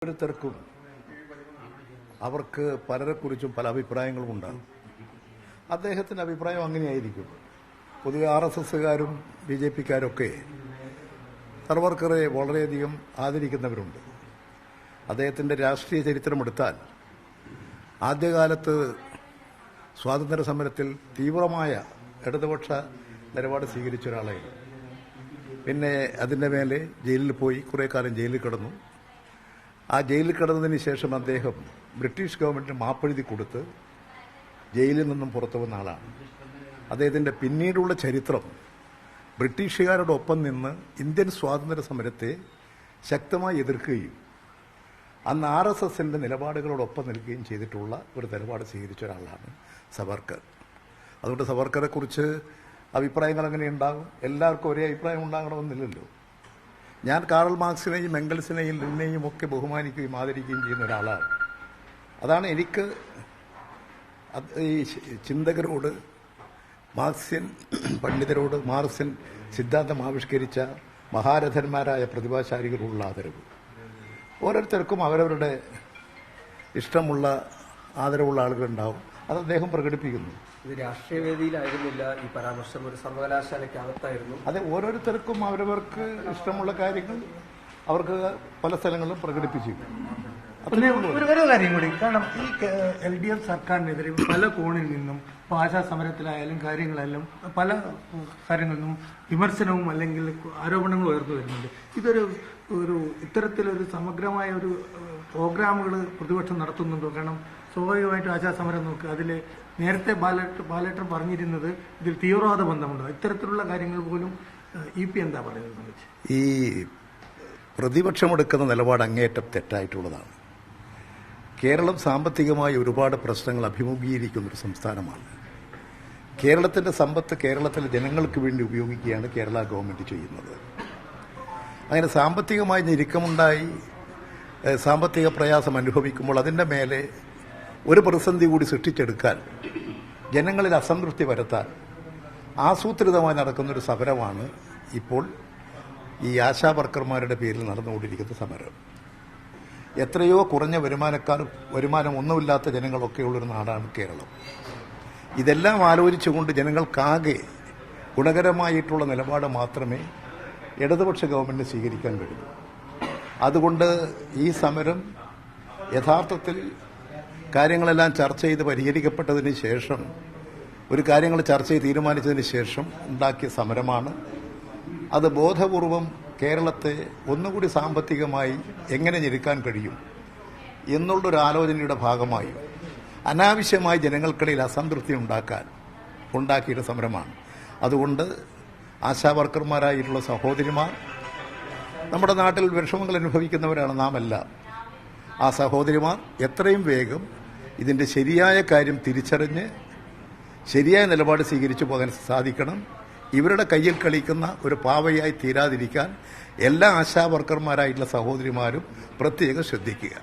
ഓരോരുത്തർക്കും അവർക്ക് പലരെക്കുറിച്ചും പല അഭിപ്രായങ്ങളും ഉണ്ടാകും. അദ്ദേഹത്തിന്റെ അഭിപ്രായം അങ്ങനെയായിരിക്കും. പൊതുവെ RSSകാരും BJPക്കാരൊക്കെ സർവർക്കറെ വളരെയധികം ആദരിക്കുന്നവരുണ്ട്. അദ്ദേഹത്തിന്റെ രാഷ്ട്രീയ ചരിത്രമെടുത്താൽ ആദ്യകാലത്ത് സ്വാതന്ത്ര്യ സമരത്തിൽ തീവ്രമായ ഇടതുപക്ഷ നിലപാട് സ്വീകരിച്ച ഒരാളായിരുന്നു. പിന്നെ അതിൻ്റെ മേലെ ജയിലിൽ പോയി കുറേ കാലം ജയിലിൽ കിടന്നു. ആ ജയിലിൽ കിടന്നതിന് ശേഷം അദ്ദേഹം ബ്രിട്ടീഷ് ഗവൺമെന്റിന് മാപ്പെഴുതി കൊടുത്ത് ജയിലിൽ നിന്നും പുറത്തു വന്ന ആളാണ്. അദ്ദേഹത്തിന്റെ പിന്നീടുള്ള ചരിത്രം ബ്രിട്ടീഷുകാരോടൊപ്പം നിന്ന് ഇന്ത്യൻ സ്വാതന്ത്ര്യ സമരത്തെ ശക്തമായി എതിർക്കുകയും അന്ന് RSSന്റെ നിലപാടുകളോടൊപ്പം നിൽക്കുകയും ചെയ്തിട്ടുള്ള ഒരു നിലപാട് സ്വീകരിച്ച ഒരാളാണ് സവർക്കർ. അതുകൊണ്ട് സവർക്കറെക്കുറിച്ച് അഭിപ്രായങ്ങൾ അങ്ങനെ ഉണ്ടാകും. എല്ലാവർക്കും ഒരേ അഭിപ്രായം ഉണ്ടാകണമെന്നില്ലല്ലോ. ഞാൻ കാറൽ മാർക്സിനെയും എംഗൽസിനെയും ലെനിനെയും ഒക്കെ ബഹുമാനിക്കുകയും ആദരിക്കുകയും ചെയ്യുന്ന ഒരാളാണ്. അതാണ് എനിക്ക് ഈ ചിന്തകരോട്, മാർക്സ്യൻ പണ്ഡിതരോട്, മാർക്സ്യൻ സിദ്ധാന്തം ആവിഷ്കരിച്ച മഹാരഥന്മാരായ പ്രതിഭാശാലികളുള്ള ആദരവ്. ഓരോരുത്തർക്കും അവരവരുടെ ഇഷ്ടമുള്ള ആദരവുള്ള ആളുകളുണ്ടാവും. അത് അദ്ദേഹം പ്രകടിപ്പിക്കുന്നു. ഇത് രാഷ്ട്രീയവേദിയിലായിരുന്നില്ല ഈ പരാമർശം, ഒരു സർവകലാശാലയ്ക്കകത്തായിരുന്നു. അതെ, ഓരോരുത്തർക്കും അവരവർക്ക് ഇഷ്ടമുള്ള കാര്യങ്ങൾ അവർക്ക് പല സ്ഥലങ്ങളിലും പ്രകടിപ്പിച്ചു. ഒരു കാര്യം കൂടി, കാരണം ഈ LDF സർക്കാരിനെതിരെ പല കോണിൽ നിന്നും ഭാഷാ സമരത്തിലായാലും കാര്യങ്ങളായാലും പല കാര്യങ്ങളിൽ നിന്നും വിമർശനവും അല്ലെങ്കിൽ ആരോപണങ്ങളും ഉയർന്നു വരുന്നുണ്ട്. ഇതൊരു ഇത്തരത്തിലൊരു സമഗ്രമായ ഒരു പ്രോഗ്രാമുകൾ പ്രതിപക്ഷം നടത്തുന്നുണ്ടോ? കാരണം സ്വാഭാവികമായിട്ടും ആശാ സമരം നോക്കുക, അതിൽ നേരത്തെ ബാലേട്ടൻ പറഞ്ഞിരുന്നത് ഇതിൽ തീവ്രവാദ ബന്ധമുണ്ടോ? ഇത്തരത്തിലുള്ള കാര്യങ്ങൾ പോലും EP എന്താ പറയുന്നത്? ഈ പ്രതിപക്ഷമെടുക്കുന്ന നിലപാട് അങ്ങേയറ്റം തെറ്റായിട്ടുള്ളതാണ്. കേരളം സാമ്പത്തികമായി ഒരുപാട് പ്രശ്നങ്ങൾ അഭിമുഖീകരിക്കുന്ന ഒരു സംസ്ഥാനമാണ്. കേരളത്തിന്റെ സമ്പത്ത് കേരളത്തിലെ ജനങ്ങൾക്ക് വേണ്ടി ഉപയോഗിക്കുകയാണ് കേരള ഗവൺമെന്റ് ചെയ്യുന്നത്. അങ്ങനെ സാമ്പത്തികമായി ഞെരുക്കമുണ്ടായി സാമ്പത്തിക പ്രയാസം അനുഭവിക്കുമ്പോൾ അതിൻ്റെ മേലെ ഒരു പ്രതിസന്ധി കൂടി സൃഷ്ടിച്ചെടുക്കാൻ, ജനങ്ങളിൽ അസംതൃപ്തി വരുത്താൻ ആസൂത്രിതമായി നടക്കുന്നൊരു സമരമാണ് ഇപ്പോൾ ഈ ആശാ വർക്കർമാരുടെ പേരിൽ നടന്നുകൊണ്ടിരിക്കുന്ന സമരം. എത്രയോ കുറഞ്ഞ വരുമാനം ഒന്നുമില്ലാത്ത ജനങ്ങളൊക്കെയുള്ളൊരു നാടാണ് കേരളം. ഇതെല്ലാം ആലോചിച്ചുകൊണ്ട് ജനങ്ങൾക്കാകെ ഗുണകരമായിട്ടുള്ള നിലപാട് മാത്രമേ ഇടതുപക്ഷ ഗവൺമെന്റിന് സ്വീകരിക്കാൻ കഴിയൂ. അതുകൊണ്ട് ഈ സമരം യഥാർത്ഥത്തിൽ കാര്യങ്ങളെല്ലാം ചർച്ച ചെയ്ത് പരിഹരിക്കപ്പെട്ടതിന് ശേഷം, ഒരു കാര്യങ്ങൾ ചർച്ച ചെയ്ത് തീരുമാനിച്ചതിന് ശേഷം ഉണ്ടാക്കിയ സമരമാണ്. അത് ബോധപൂർവം കേരളത്തെ ഒന്നുകൂടി സാമ്പത്തികമായി എങ്ങനെ ഞെരുക്കാൻ കഴിയും എന്നുള്ളൊരു ആലോചനയുടെ ഭാഗമായി അനാവശ്യമായി ജനങ്ങൾക്കിടയിൽ അസംതൃപ്തി ഉണ്ടാക്കിയ സമരമാണ്. അതുകൊണ്ട് ആശാ വർക്കർമാരായിട്ടുള്ള സഹോദരിമാർ, നമ്മുടെ നാട്ടിൽ വിഷമങ്ങൾ അനുഭവിക്കുന്നവരാണ് നാം എല്ലാം. ആ സഹോദരിമാർ എത്രയും വേഗം ഇതിൻ്റെ ശരിയായ കാര്യം തിരിച്ചറിഞ്ഞ് ശരിയായ നിലപാട് സ്വീകരിച്ചു പോകാൻ സാധിക്കണം. ഇവരുടെ കയ്യിൽ കളിക്കുന്ന ഒരു പാവയായി തീരാതിരിക്കാൻ എല്ലാ ആശാ വർക്കർമാരായിട്ടുള്ള സഹോദരിമാരും പ്രത്യേകം ശ്രദ്ധിക്കുക.